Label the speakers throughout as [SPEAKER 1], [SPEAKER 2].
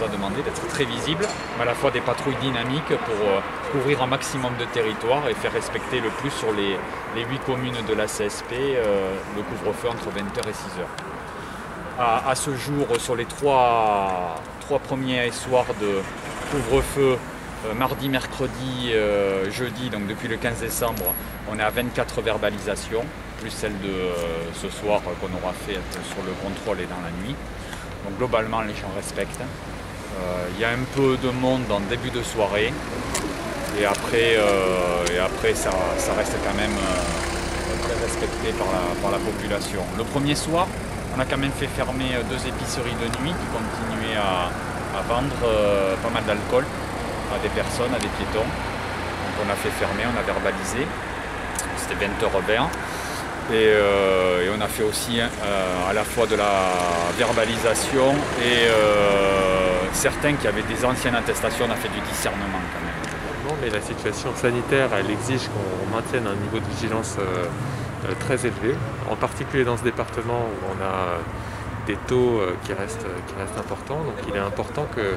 [SPEAKER 1] a demandé d'être très visible, mais à la fois des patrouilles dynamiques pour couvrir un maximum de territoire et faire respecter le plus sur les 8 communes de la CSP le couvre-feu entre 20h et 6h. À ce jour, sur les trois premiers soirs de couvre-feu, mardi, mercredi, jeudi, donc depuis le 15 décembre, on est à 24 verbalisations, plus celle de ce soir qu'on aura fait sur le contrôle et dans la nuit. Donc globalement, les gens respectent. Il y a un peu de monde en début de soirée et après ça reste quand même très respecté par la population. Le premier soir, on a quand même fait fermer 2 épiceries de nuit qui continuaient à vendre pas mal d'alcool à des personnes, à des piétons. Donc on a fait fermer, on a verbalisé. C'était 20h20. Et on a fait aussi à la fois de la verbalisation et certains qui avaient des anciennes attestations, on a fait du discernement quand même.
[SPEAKER 2] Mais la situation sanitaire, elle exige qu'on maintienne un niveau de vigilance très élevé, en particulier dans ce département où on a des taux qui restent importants. Donc il est important que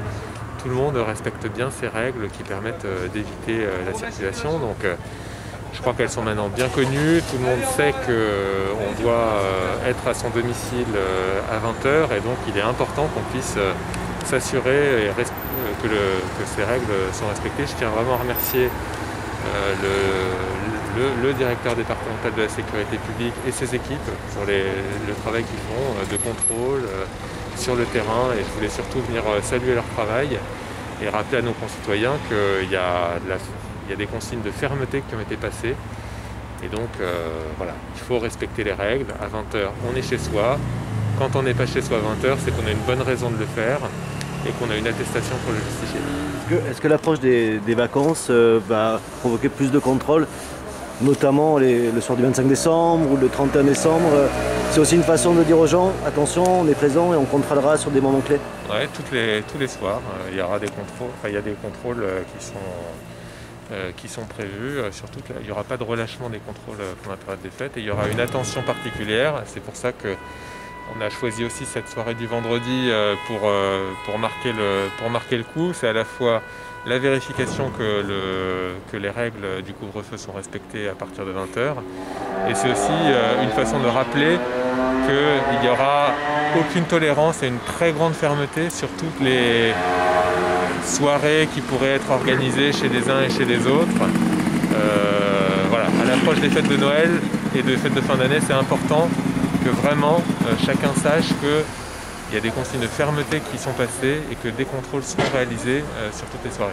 [SPEAKER 2] tout le monde respecte bien ces règles qui permettent d'éviter la circulation. Donc je crois qu'elles sont maintenant bien connues. Tout le monde sait qu'on doit être à son domicile à 20h et donc il est important qu'on puisse s'assurer que ces règles sont respectées. Je tiens vraiment à remercier le directeur départemental de la sécurité publique et ses équipes pour le travail qu'ils font de contrôle sur le terrain, et je voulais surtout venir saluer leur travail et rappeler à nos concitoyens qu'il y a des consignes de fermeté qui ont été passées et donc voilà, il faut respecter les règles. À 20h on est chez soi, quand on n'est pas chez soi à 20h c'est qu'on a une bonne raison de le faire et qu'on a une attestation pour le justifier.
[SPEAKER 3] Est-ce que l'approche des vacances va provoquer plus de contrôles, notamment le soir du 25 décembre ou le 31 décembre? C'est aussi une façon de dire aux gens, attention, on est présent et on contrôlera sur des moments clés.
[SPEAKER 2] Oui, tous les soirs, il y aura des contrôles, il y a des contrôles qui sont prévus. Surtout qu'il n'y aura pas de relâchement des contrôles pendant la période des fêtes et il y aura une attention particulière. C'est pour ça qu'on a choisi aussi cette soirée du vendredi pour marquer le coup. C'est à la fois la vérification que les règles du couvre-feu sont respectées à partir de 20h. Et c'est aussi une façon de rappeler qu'il n'y aura aucune tolérance et une très grande fermeté sur toutes les soirées qui pourraient être organisées chez les uns et chez les autres. Voilà, à l'approche des fêtes de Noël et des fêtes de fin d'année, c'est important que vraiment chacun sache qu'il y a des consignes de fermeté qui sont passées et que des contrôles seront réalisés sur toutes les soirées.